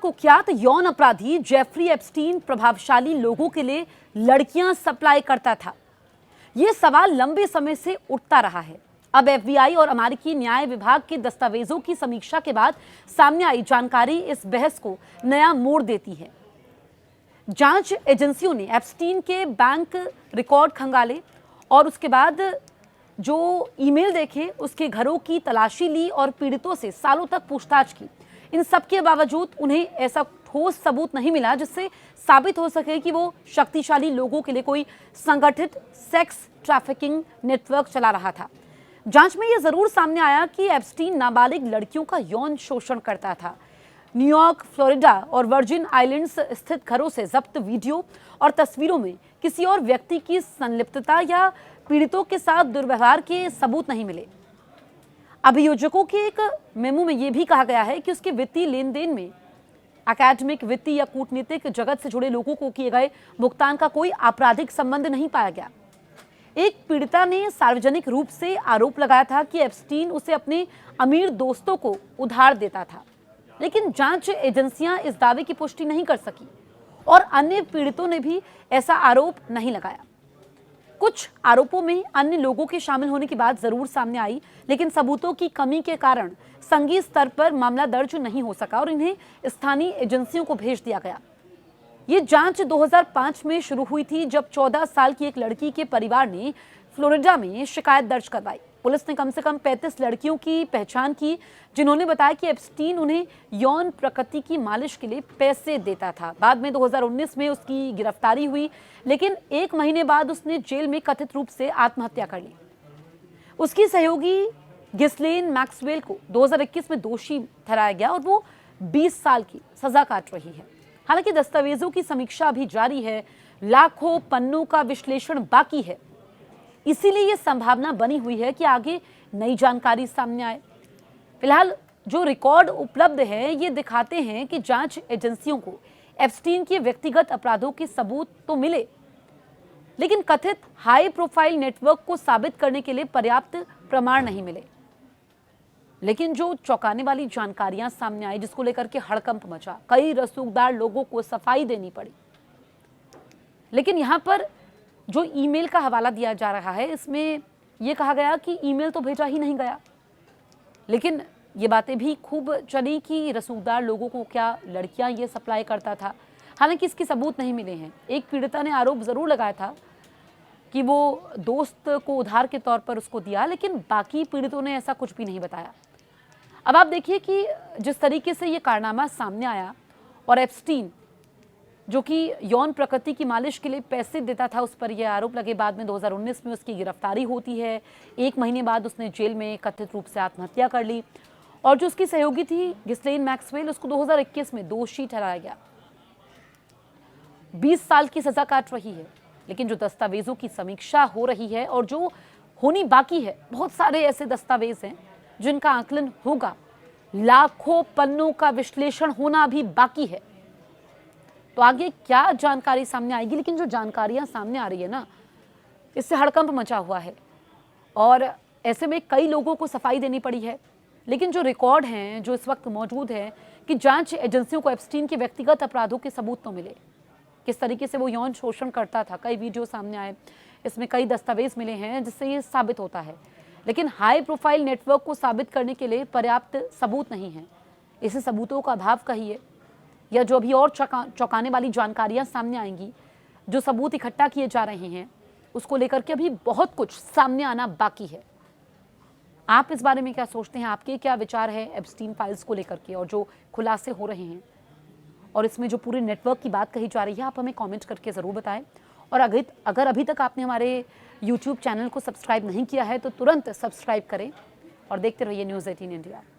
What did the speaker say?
कुख्यात यौन अपराधी जेफरी एप्स्टीन प्रभावशाली लोगों के लिए लड़कियां सप्लाई करता था? यह सवाल लंबे समय से उठता रहा है। अब एफबीआई और अमेरिकी न्याय विभाग के दस्तावेजों की समीक्षा के बाद सामने आई जानकारी इस बहस को नया मोड़ देती है। जांच एजेंसियों ने एप्स्टीन के बैंक रिकॉर्ड खंगाले और उसके बाद जो ईमेल देखे, उसके घरों की तलाशी ली और पीड़ितों से सालों तक पूछताछ की। इन सब के बावजूद उन्हें ऐसा ठोस सबूत नहीं मिला जिससे साबित हो सके कि वो शक्तिशाली लोगों के लिए कोई संगठित सेक्स ट्रैफिकिंग नेटवर्क चला रहा था। जांच में यह जरूर सामने आया कि एप्स्टीन नाबालिग लड़कियों का यौन शोषण करता था। न्यूयॉर्क, फ्लोरिडा और वर्जिन आइलैंड्स स्थित घरों से जब्त वीडियो और तस्वीरों में किसी और व्यक्ति की संलिप्तता या पीड़ितों के साथ दुर्व्यवहार के सबूत नहीं मिले। अभियोजकों के एक मेमो में यह भी कहा गया है कि उसके वित्तीय लेन देन में एकेडमिक, वित्तीय या कूटनीतिक जगत से जुड़े लोगों को किए गए भुगतान का कोई आपराधिक संबंध नहीं पाया गया। एक पीड़िता ने सार्वजनिक रूप से आरोप लगाया था कि एप्स्टीन उसे अपने अमीर दोस्तों को उधार देता था, लेकिन जांच एजेंसियां इस दावे की पुष्टि नहीं कर सकी और अन्य पीड़ितों ने भी ऐसा आरोप नहीं लगाया। कुछ आरोपों में अन्य लोगों के शामिल होने की बात जरूर सामने आई, लेकिन सबूतों की कमी के कारण संघीय स्तर पर मामला दर्ज नहीं हो सका और इन्हें स्थानीय एजेंसियों को भेज दिया गया। ये जांच 2005 में शुरू हुई थी, जब 14 साल की एक लड़की के परिवार ने फ्लोरिडा में शिकायत दर्ज करवाई। पुलिस ने कम से कम 35 लड़कियों की पहचान की जिन्होंने बताया कि एप्स्टीन उन्हें यौन प्रकृति की मालिश के लिए पैसे देता था। बाद में 2019 में उसकी गिरफ्तारी हुई, लेकिन 1 महीने बाद उसने जेल में कथित रूप से आत्महत्या कर ली। उसकी सहयोगी गिस्लेन मैक्सवेल को 2021 में दोषी ठहराया गया और वो 20 साल की सजा काट रही है। हालांकि दस्तावेजों की समीक्षा अभी जारी है, लाखों पन्नों का विश्लेषण बाकी है। इसीलिए यह संभावना बनी हुई है कि आगे नई जानकारी सामने आए। फिलहाल जो रिकॉर्ड उपलब्ध है ये दिखाते हैं कि जांच एजेंसियों को एप्स्टीन के व्यक्तिगत अपराधों के सबूत तो मिले, लेकिन कथित हाई प्रोफाइल नेटवर्क को साबित करने के लिए पर्याप्त प्रमाण नहीं मिले। लेकिन जो चौंकाने वाली जानकारियां सामने आई, जिसको लेकर के हड़कंप मचा, कई रसूखदार लोगों को सफाई देनी पड़ी। लेकिन यहां पर जो ईमेल का हवाला दिया जा रहा है, इसमें यह कहा गया कि ईमेल तो भेजा ही नहीं गया, लेकिन ये बातें भी खूब चली कि रसूखदार लोगों को क्या लड़कियां ये सप्लाई करता था। हालांकि इसके सबूत नहीं मिले हैं। एक पीड़िता ने आरोप जरूर लगाया था कि वो दोस्त को उधार के तौर पर उसको दिया, लेकिन बाकी पीड़ितों ने ऐसा कुछ भी नहीं बताया। अब आप देखिए कि जिस तरीके से ये कारनामा सामने आया और एप्स्टीन जो कि यौन प्रकृति की मालिश के लिए पैसे देता था, उस पर यह आरोप लगे। बाद में 2019 में उसकी गिरफ्तारी होती है। 1 महीने बाद उसने जेल में कथित रूप से आत्महत्या कर ली और जो उसकी सहयोगी थी गिस्लेन मैक्सवेल, उसको 2021 में दोषी ठहराया गया। 20 साल की सजा काट रही है। लेकिन जो दस्तावेजों की समीक्षा हो रही है और जो होनी बाकी है, बहुत सारे ऐसे दस्तावेज हैं जिनका आकलन होगा। लाखों पन्नों का विश्लेषण होना भी बाकी है। तो आगे क्या जानकारी सामने आएगी, लेकिन जो जानकारियां सामने आ रही है ना, इससे हड़कंप मचा हुआ है और ऐसे में कई लोगों को सफाई देनी पड़ी है। लेकिन जो रिकॉर्ड हैं, जो इस वक्त मौजूद है कि जांच एजेंसियों को एप्स्टीन के व्यक्तिगत अपराधों के सबूत तो मिले, किस तरीके से वो यौन शोषण करता था। कई वीडियो सामने आए, इसमें कई दस्तावेज मिले हैं जिससे ये साबित होता है। लेकिन हाई प्रोफाइल नेटवर्क को साबित करने के लिए पर्याप्त सबूत नहीं है। इसे सबूतों का अभाव कहिए या जो अभी और चौंकाने वाली जानकारियां सामने आएंगी, जो सबूत इकट्ठा किए जा रहे हैं, उसको लेकर के अभी बहुत कुछ सामने आना बाकी है। आप इस बारे में क्या सोचते हैं? आपके क्या विचार है एप्स्टीन फाइल्स को लेकर के और जो खुलासे हो रहे हैं और इसमें जो पूरे नेटवर्क की बात कही जा रही है? आप हमें कमेंट करके ज़रूर बताएं। और अगर अभी तक आपने हमारे यूट्यूब चैनल को सब्सक्राइब नहीं किया है तो तुरंत सब्सक्राइब करें और देखते रहिए न्यूज़ 18 इंडिया।